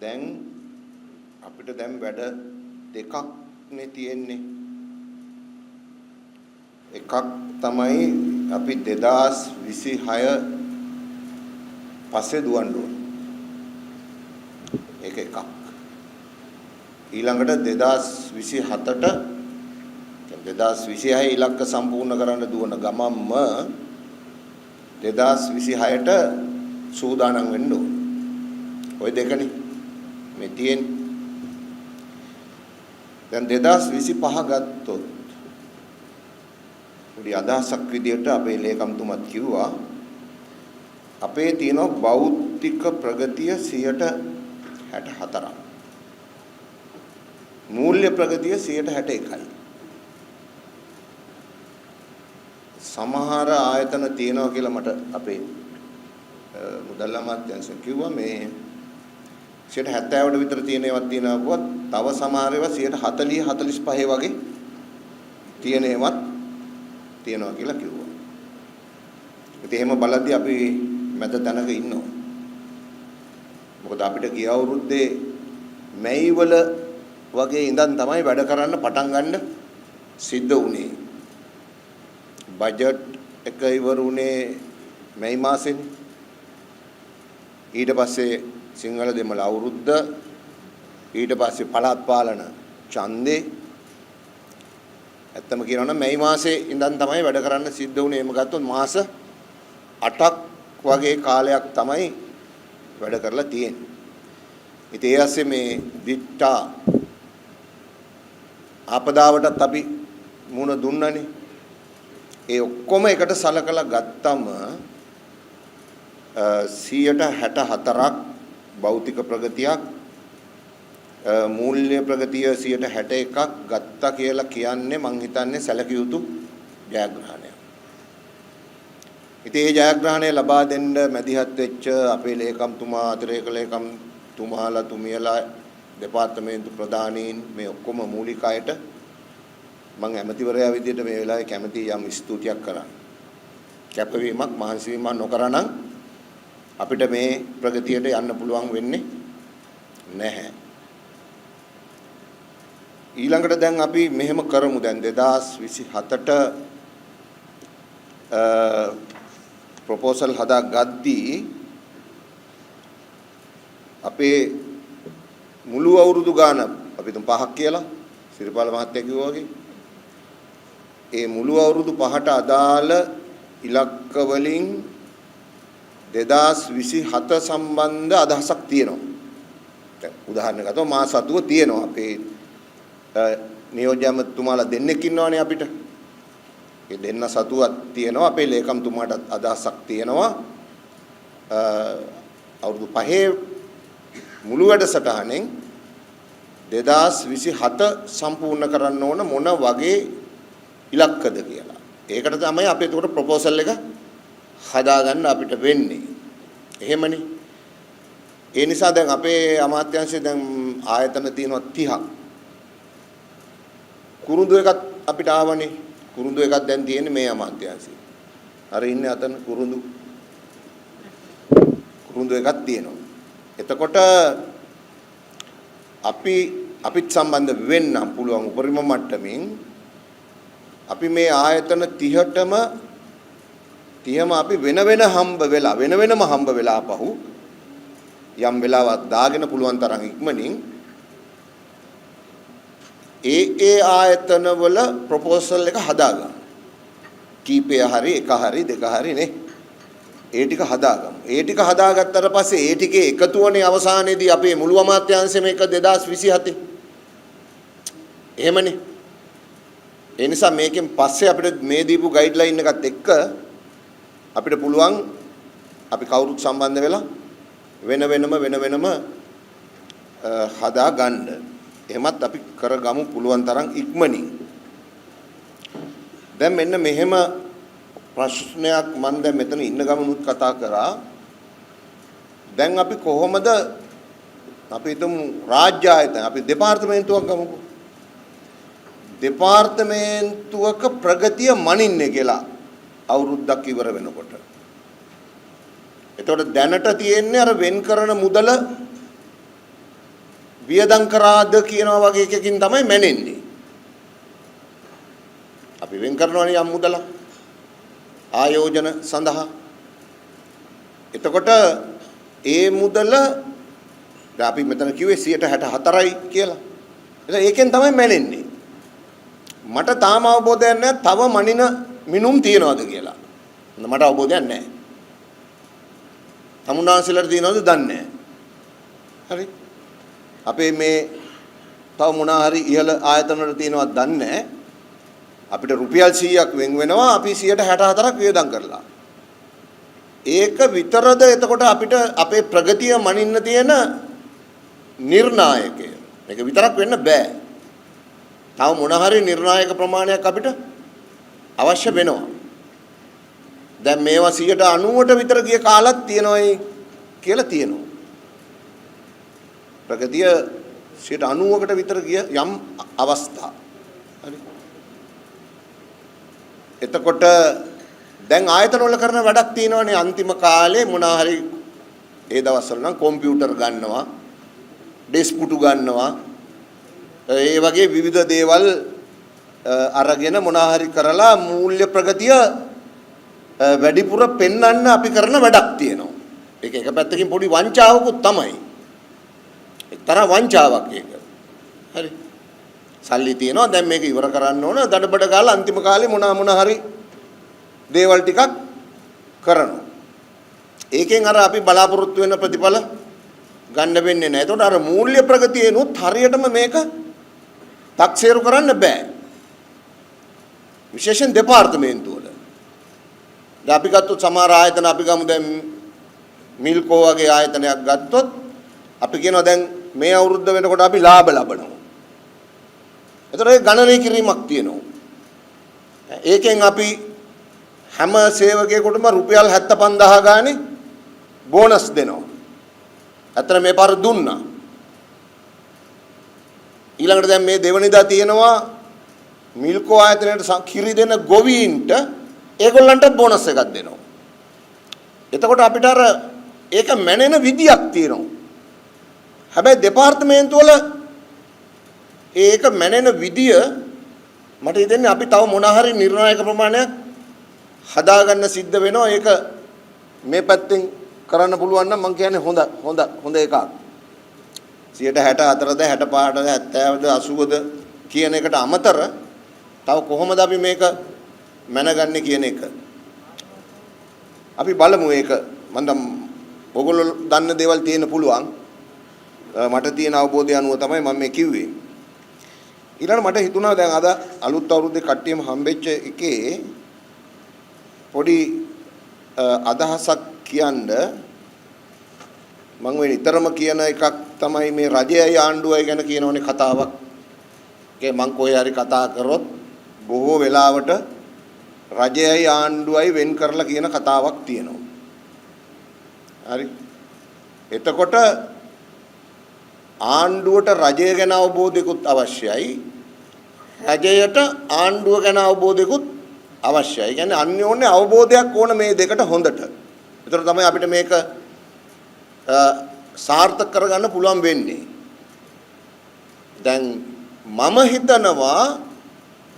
දැන් අපිට දැන් වැඩ දෙකක් නේ තියෙන්නේ. එකක් තමයි අපි 2026 පස්සේ දුවන්න ඕන. ඒක එකක්. ඊළඟට 2027ට 2026 ඉලක්ක සම්පූර්ණ කරන්න දුවන ගමම්ම 2026ට සූදානම් වෙන්න ඕන. ওই දෙකනේ මේ තියෙන්නේ. දැන් 2025 ගත්තොත් පොඩි අදහසක් විදියට අපේ ලේකම්තුමත් කිව්වා අපේ තියෙන භෞතික ප්‍රගතිය 64%. මූල්‍ය ප්‍රගතිය 61%. සමහර ආයතන තියෙනවා කියලා මට අපේ මුදල් අමාත්‍යාංශ කිව්වා මේ 70ට විතර තියෙන ඒවා තියෙනවා තව සමහර ඒවා 40 45 වගේ තියෙන ඒවා තියෙනවා කියලා කිව්වා. ඉතින් එහෙම බලද්දී අපි මැද තැනක ඉන්නවා. මොකද අපිට ගිය අවුරුද්දේ මැයි වල වගේ ඉඳන් තමයි වැඩ කරන්න පටන් ගන්න සිද්ධ වුණේ. බජට් එක ඉවර වුණේ මැයි මාසෙනේ. ඊට පස්සේ සිංහල දෙමළ අවුරුද්ද ඊට පස්සේ පළාත් පාලන ඡන්දේ ඇත්තම කියනවා නම් මැයි මාසේ ඉඳන් තමයි වැඩ කරන්න සිද්ධ වුණේ. එහෙම ගත්තොත් මාස 8ක් වගේ කාලයක් තමයි වැඩ කරලා තියෙන්නේ. ඉතින් ඒ ඇස්සේ මේ දිට්ටා ආපදාවටත් අපි මුණ දුන්නනේ. ඒ ඔක්කොම එකට සලකලා ගත්තම 164ක් භෞතික ප්‍රගතියක් මූල්‍ය ප්‍රගතිය 61%ක් ගත්තා කියලා කියන්නේ මං හිතන්නේ සැලකිය යුතු ජයග්‍රහණයක්. ඉතින් මේ ජයග්‍රහණය ලබා දෙන්න මැදිහත් වෙච්ච අපේ ලේකම්තුමා අතිරේක ලේකම්තුමාලා තුමියලා දෙපාර්තමේන්තු ප්‍රධානීන් මේ ඔක්කොම මූලික අයට මම ඇමතිවරයා විදිහට මේ වෙලාවේ කැමති යම් ස්තුතියක් කරා. කැපවීමක් මහන්සි වීමක් නොකරනම් අපිට මේ ප්‍රගතියට යන්න පුළුවන් වෙන්නේ නැහැ. ඊළඟට දැන් අපි මෙහෙම කරමු. දැන් 2027ට ප්‍රොපෝසල් හදා ගද්දී අපේ මුළු අවුරුදු ගාන අපි තුන් 5ක් කියලා සිරිපාල මහත්තයා කිව්වා වගේ ඒ මුළු අවුරුදු 5ට අදාළ ඉලක්ක වලින් 2027 සම්බන්ධ අදහසක් තියෙනවා. දැන් උදාහරණයක් ගත්තොත් මාස 7ක තියෙනවා අපේ නියෝජ්‍යමතුමාලා දෙන්නෙක් ඉන්නවනේ අපිට. ඒ දෙන්න සතුවක් තියෙනවා අපේ ලේකම්තුමාට අදහසක් තියෙනවා. අවුරුදු 5 මුළු වැඩසටහනෙන් 2027 සම්පූර්ණ කරන්න ඕන මොන වගේ ඉලක්කද කියලා. ඒකට තමයි අපි ඒකට ප්‍රොපෝසල් එක හදාගන්න අපිට වෙන්නේ. එහෙමනේ. ඒ නිසා දැන් අපේ අමාත්‍යාංශයේ දැන් ආයතන තියෙනවා 30ක්. කුරුඳු එකක් අපිට ආවනේ. කුරුඳු එකක් දැන් තියෙන්නේ මේ අමාත්‍යාංශයේ. අර ඉන්නේ අතන කුරුඳු එකක් තියෙනවා. එතකොට අපිත් සම්බන්ධ වෙන්නම් පුළුවන් උපරිම මට්ටමින් අපි මේ ආයතන 30ටම අපි වෙන වෙනම හම්බ වෙලා පහු යම් වෙලාවක් දාගෙන පුළුවන් තරම් ඉක්මනින් ඒ ආයතන වල ප්‍රොපෝසල් එක හදාගන්න. කීපය හරි එක හරි දෙක හරි නේ. ඒ ටික හදාගමු. ඒ ටික හදාගත්තට පස්සේ ඒ ටිකේ එකතුවනේ අවසානයේදී අපේ මුළු අමාත්‍යාංශය මේක 2027. එහෙමනේ. ඒ නිසා මේකෙන් පස්සේ අපිට මේ දීපු ගයිඩ්ලයින් එකත් එක්ක අපිට පුළුවන් අපි කවුරුත් සම්බන්ධ වෙලා වෙන වෙනම හදා ගන්න. එහෙමත් අපි කරගමු පුළුවන් තරම් ඉක්මනින්. දැන් මෙන්න මෙහෙම ප්‍රශ්නයක් මම දැන් මෙතන ඉන්න ගමනුත් කතා කරා. දැන් අපි කොහොමද අපි හිතමු රාජ්‍ය ආයතන අපි දෙපාර්තමේන්තුවක් ගමුකෝ. දෙපාර්තමේන්තුවක ප්‍රගතිය මනින්නේ කියලා අවුරුද්දක් ඉවර වෙනකොට. එතකොට දැනට තියෙන්නේ අර වෙන් කරන මුදල වියදම් කරාද කියනවා වගේ එකකින් තමයි මැනෙන්නේ. අපි වෙන් කරනවනේ යම් මුදල ආයෝජන සඳහා. එතකොට ඒ මුදල අපි මෙතන කිව්වේ 64යි කියලා. එහෙනම් ඒකෙන් තමයි මැනෙන්නේ. මට තාම අවබෝධයක් නැහැ තව මනින මිනුම් තියනවද කියලා. මට අවබෝධයක් නැහැ. තමුන්නාන්සලට තියනවද දන්නේ නැහැ. හරි. අපේ මේ තව මොනවා හරි ඉහළ ආයතන වල තියනවද දන්නේ නැහැ. අපිට රුපියල් 100ක් වෙන් වෙනවා අපි 164ක් වියදම් කරලා. ඒක විතරද එතකොට අපිට අපේ ප්‍රගතිය මනින්න තියෙන නිර්ණායකය. මේක විතරක් වෙන්න බෑ. තව මොන හරි නිර්ණායක ප්‍රමාණයක් අපිට අවශ්‍ය වෙනවා. දැන් මේවා 90ට විතර ගිය කාලක් තියෙනවායි කියලා තියෙනවා. ප්‍රගතිය 90කට විතර ගිය යම් අවස්ථා. හරි. එතකොට දැන් ආයතන වල කරන වැඩක් තියෙනවානේ අන්තිම කාලේ මොනවා හරි ඒ දවස්වල නම් කම්පියුටර් ගන්නවා, ඩෙස්ක් පුටු ගන්නවා. ඒ වගේ විවිධ දේවල් අරගෙන මොනවා හරි කරලා මූල්‍ය ප්‍රගතිය වැඩිපුර පෙන්වන්න අපි කරන වැඩක් තියෙනවා. ඒක එක පැත්තකින් පොඩි වංචාවකුත් තමයි. එක්තරා වංචාවක් ඒක. හරි. සල්ලි තියෙනවා දැන් මේක ඉවර කරන්න ඕන දඩබඩ ගාලා අන්තිම කාලේ මොන හරි දේවල් ටිකක් කරනවා. ඒකෙන් අර අපි බලාපොරොත්තු වෙන ප්‍රතිඵල ගන්න වෙන්නේ නැහැ. ඒතකොට අර මූල්‍ය ප්‍රගතියනොත් හරියටම මේක තක්සේරු කරන්න බෑ. විශේෂයෙන් දෙපාර්තමේන්තුව වල. දැන් අපි ගත්තොත් සමහර ආයතන අපි ගමු දැන් මිල්කෝ වගේ ආයතනයක් ගත්තොත් අපි කියනවා දැන් මේ අවුරුද්ද වෙනකොට අපි ලාභ ලබනවා. ඒතකොට ඒ ගණනය කිරීමක් තියෙනවා. ඒකෙන් අපි හැම සේවකයෙකුටම රුපියල් 75000 ගානේ බෝනස් දෙනවා. අතන මේ පාර දුන්නා. ඊළඟට දැන් මේ දෙවනිදා තියෙනවා මිල්කෝ ආයතනයට කිරි දෙන ගොවීන්ට ඒගොල්ලන්ට බෝනස් එකක් දෙනවා. එතකොට අපිට අර ඒක මැනෙන විදියක් තියෙනවා. හැබැයි දෙපාර්තමේන්තු වල ඒක මැනෙන විදිය මට හිතෙන්නේ අපි තව මොන හරි නිර්ණායක ප්‍රමාණයක් හදාගන්න සිද්ධ වෙනවා. ඒක මේ පැත්තෙන් කරන්න පුළුවන් නම් මම කියන්නේ හොඳ එකක්. 64ද 65ද 70ද 80ද කියන එකට අමතර තව කොහොමද අපි මේක මැනගන්නේ කියන එක. අපි බලමු ඒක. මම ඔයගොල්ලෝ දන්න දේවල් තියෙන්න පුළුවන්. මට තියෙන අවබෝධය අනුව තමයි මම මේ කිව්වේ. ඊළඟ මට හිතුණා දැන් අද අලුත් අවුරුද්දේ කට්ටියම හම්බෙච්ච එකේ පොඩි අදහසක් කියන්න මම නිතරම කියන එකක් තමයි මේ රජයයි ආණ්ඩුවයි ගැන කියනෝනේ කතාවක්. ඒක මම කොහේ හරි කතා කරොත් බොහෝ වෙලාවට රජයයි ආණ්ඩුවයි වෙන් කරලා කියන කතාවක් තියෙනවා. හරි. එතකොට ආණ්ඩුවට රජය ගැන අවබෝධයකුත් අවශ්‍යයි. රජයට ආණ්ඩුව ගැන අවබෝධයකුත් අවශ්‍යයි. ඒ කියන්නේ අන්‍යෝන්‍ය අවබෝධයක් ඕන මේ දෙකට හොඳට. ඒතර තමයි අපිට මේක සාර්ථක කරගන්න පුළුවන් වෙන්නේ. දැන් මම හිතනවා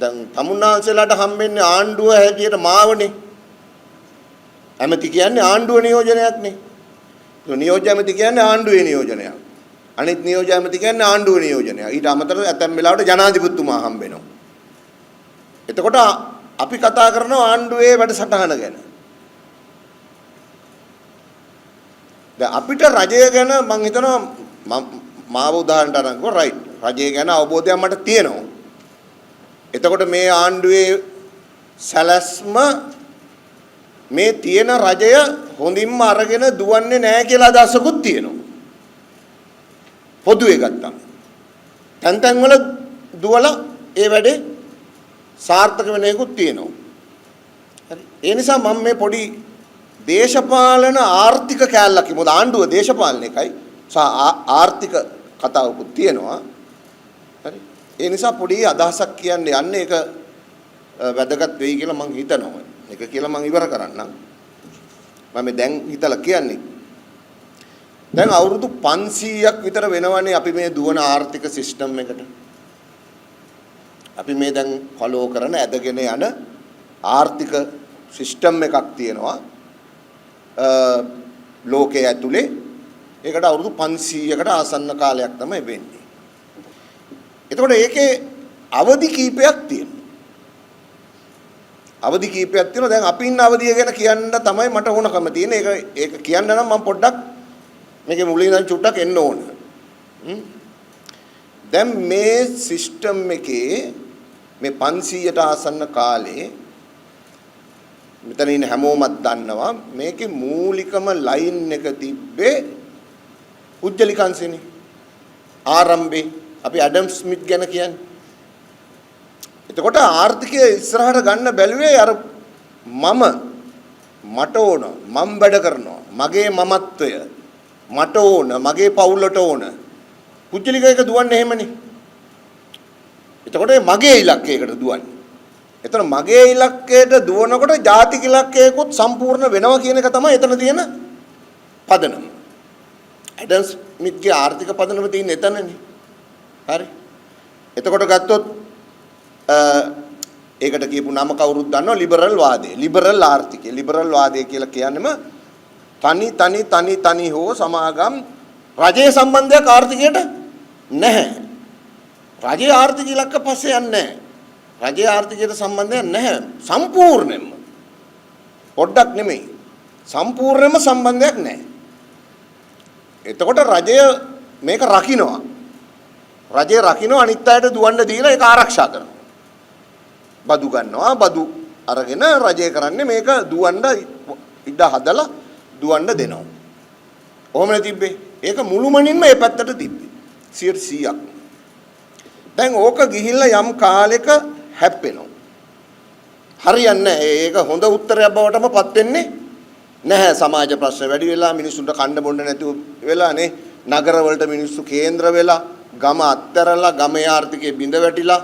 දැන් තමුන්නාන්සලාට හම්බෙන්නේ ආණ්ඩුව හැටියට මාවනේ. ඇමති කියන්නේ ආණ්ඩුව නියෝජනයක්නේ. ඒ නියෝජ්‍ය ඇමති කියන්නේ ආණ්ඩුවේ නියෝජනයක්. අනිත් නියෝජ්‍ය ඇමති කියන්නේ ආණ්ඩුව නියෝජනයක්. ඊට අමතරව ඇතැම් වෙලාවට ජනාධිපතිතුමා හම්බෙනවා. එතකොට අපි කතා කරනවා ආණ්ඩුවේ වැඩසටහන ගැන. දැන් අපිට රජය ගැන මම හිතනවා මාව උදාහරණට අරන්කෝ රයිට්. රජය ගැන අවබෝධයක් මට තියෙනවා. එතකොට මේ ආණ්ඩුවේ සැලැස්ම මේ තියෙන රජය හොඳින්ම අරගෙන දුවන්නේ නැහැ කියලා අදහසකුත් තියෙනවා. පොදුවේ ගත්තා. තැන් වල දුවලා ඒ වැඩේ සාර්ථක වෙන එකකුත් තියෙනවා. හරි. ඒ නිසා මම මේ පොඩි දේශපාලන ආර්ථික කැලලක් මොකද ආණ්ඩුව දේශපාලන එකයි ආර්ථික කතාවකුත් තියෙනවා. හරි. ඒ නිසා පොඩි අදහසක් කියන්නේ යන්නේ ඒක වැදගත් වෙයි කියලා මම හිතනවා. ඒක කියලා මම ඉවර කරන්නම්. මම දැන් හිතලා කියන්නේ දැන් අවුරුදු 500ක් විතර වෙනවනේ අපි මේ දුවන ආර්ථික සිස්ටම් එකට. අපි මේ දැන් ෆලෝ කරන ඇදගෙන යන ආර්ථික සිස්ටම් එකක් තියෙනවා ලෝකයේ ඇතුලේ. ඒකට අවුරුදු 500කට ආසන්න කාලයක් තමයි වෙන්නේ. එතකොට ඒකේ අවදි කීපයක් තියෙනවා. අවදි කීපයක් තියෙනවා. දැන් අපි ඉන්න අවදිය ගැන කියන්න තමයි මට ඕනකම තියෙන්නේ. ඒක කියන්න නම් මම පොඩ්ඩක් මේකේ මුලින් ඉඳන් චුට්ටක් එන්න ඕන. දැන් මේ සිස්ටම් එකේ මේ 500ට ආසන්න කාලේ මෙතන ඉන්න හැමෝමත් දන්නවා මේකේ මූලිකම ලයින් එක තිබ්බේ උජ්ජලිකංශනේ. ආරම්භේ අපි ඇඩම් ස්මිත් ගැන කියන්නේ. එතකොට ආර්ථිකය ඉස්සරහට ගන්න බැලුවේ අර මට ඕන මම වැඩ කරනවා මගේ මමත්වය මට ඕන මගේ පවුලට ඕන පුජ්‍යලිකයක දුවන්නේ එහෙමනේ. එතකොට මගේ ඉලක්කයකට දුවන්නේ. එතන මගේ ඉලක්කයට දුවනකොට ජාතික ඉලක්කයකොත් සම්පූර්ණ වෙනවා කියන එක තමයි එතන තියෙන පදනම. ඇඩම් ස්මිත්ගේ ආර්ථික පදනම තියෙන්නේ එතනනේ. හරි. එතකොට ගත්තොත් ඒකට කියපු නම කවුරුත් දන්නවා ලිබරල් වාදය. ලිබරල් ආර්ථිකය. ලිබරල් වාදය කියලා කියන්නේම තනි හෝ සමාගම් රජයේ සම්බන්ධයක් ආර්ථිකයට නැහැ. රජයේ ආර්ථික ඉලක්ක පස්සේ යන්නේ නැහැ. රජයේ ආර්ථිකයට සම්බන්ධයක් නැහැ. සම්පූර්ණයෙන්ම. පොඩ්ඩක් නෙමෙයි. සම්පූර්ණයෙන්ම සම්බන්ධයක් නැහැ. එතකොට රජය මේක රකින්නවා. රජය රකින්න අනිත් අයට දුවන්න දීලා ඒක ආරක්ෂා කරනවා. බදු ගන්නවා බදු අරගෙන රජය කරන්නේ මේක දුවන්න ඉඩ හදලා දුවන්න දෙනවා. කොහොමද තිබ්බේ? ඒක මුළුමනින්ම මේ පැත්තට තිබ්බේ. 100%ක්. දැන් ඕක ගිහිල්ලා යම් කාලෙක හැප්පෙනවා. හරියන්නේ නැහැ. ඒක හොඳ උත්තරයක් බවටම පත් වෙන්නේ නැහැ. සමාජ ප්‍රශ්න වැඩි වෙලා මිනිස්සුන්ට කන්න බොන්න නැතුව වෙලානේ. නගර වලට මිනිස්සු කේන්ද්‍ර වෙලා ගම අත්තරලා ගමේ ආර්ථිකයේ බිඳ වැටිලා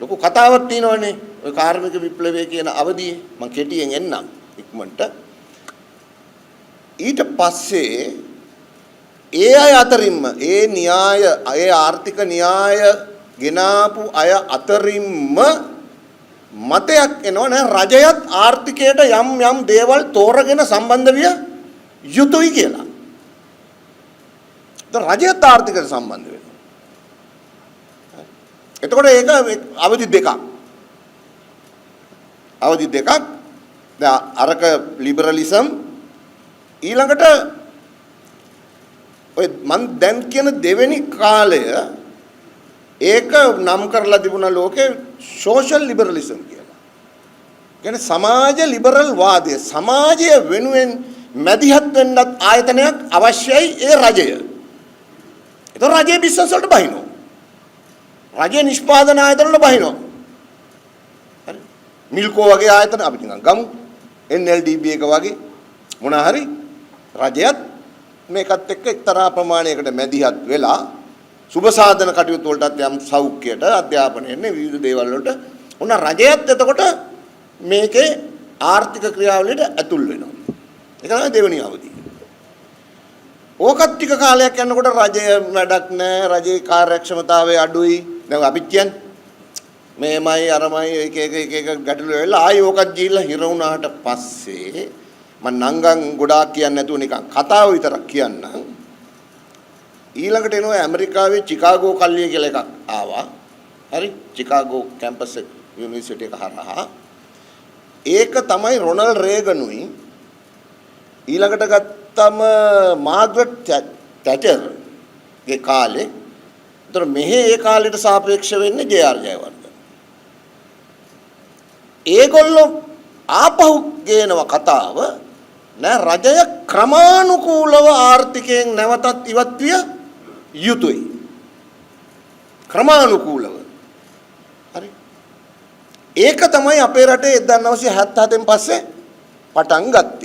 ලොකු කතාවක් තියෙනවනේ. ඔය කාර්මික විප්ලවය කියන අවධියේ මම කෙටියෙන් එන්නම් ඉක්මනට. ඊට පස්සේ ඒ අය අතරින්ම ඒ න්‍යාය ඒ ආර්ථික න්‍යාය ගෙනාපු අය අතරින්ම මතයක් එනවා නේද රජයත් ආර්ථිකයට යම් දේවල් තෝරගෙන සම්බන්ධ විය යුතුයි කියලා. ඒත් රජයත් ආර්ථිකයට සම්බන්ධ වෙනවා. එතකොට ඒක අවදි දෙකක්. අවදි දෙකක්. දැන් අරක ලිබරලිසම් ඊළඟට ඔය මන් දැන් කියන දෙවෙනි කාලය ඒක නම් කරලා තිබුණා ලෝකේ සෝෂල් ලිබරලිසම් කියලා. කියන්නේ සමාජ ලිබරල් වාදය. සමාජය වෙනුවෙන් මැදිහත් වෙන්නත් ආයතනයක් අවශ්‍යයි ඒ රජය. ඒක රජයේ බිස්නස් වලට බහිනවා. රජයේ නිෂ්පාදන ආයතන වල බහිනවා. හරි. මිල්කෝ වගේ ආයතන අපි නිකන් ගමු. NLDB එක වගේ මොනවා හරි රජයත් මේකත් එක්ක එක්තරා ප්‍රමාණයකට මැදිහත් වෙලා සුබ සාධන කටයුතු වලටත් යම් සෞඛ්‍යයට අධ්‍යාපනයෙන් විවිධ දේවල් වලට උන රජයත් එතකොට මේකේ ආර්ථික ක්‍රියාවලියට ඇතුල් වෙනවා. ඒක තමයි දෙවෙනි අවධිය. ඕකත් ටික කාලයක් යනකොට රජය වැඩක් නැහැ. රජයේ කාර්යක්ෂමතාවය අඩුයි. දැන් අපි කියන්නේ මේමයි අරමයි එක ගැටලු වෙලා ආයි ඕකත් ගිහිල්ලා හිර වුණාට පස්සේ මම නංගන් ගොඩාක් කියන්නේ නැතුව නිකන් කතාව විතරක් කියන්නම්. ඊළඟට එනවා ඇමරිකාවේ චිකාගෝ කල්ලිය කියලා එකක් ආවා. හරි චිකාගෝ කැම්පස් යුනිවර්සිටි එක හරහා. ඒක තමයි රොනල්ඩ් රේගනුයි ඊළඟට ගත්තම මාග්‍රට් තැචර්ගේ කාලේ. ඒතර මෙහි ඒ කාලෙට සාපේක්ෂ වෙන්නේ ජේ.ආර්. ජයවර්ධන. ඒගොල්ලෝ ආපහු ගේනව කතාව නෑ රජය ක්‍රමානුකූලව ආර්ථිකයෙන් නැවතත් ඉවත් විය යුතුයි. ක්‍රමානුකූලව. හරි. ඒක තමයි අපේ රටේ 1977 න් පස්සේ පටන් ගත්තේ.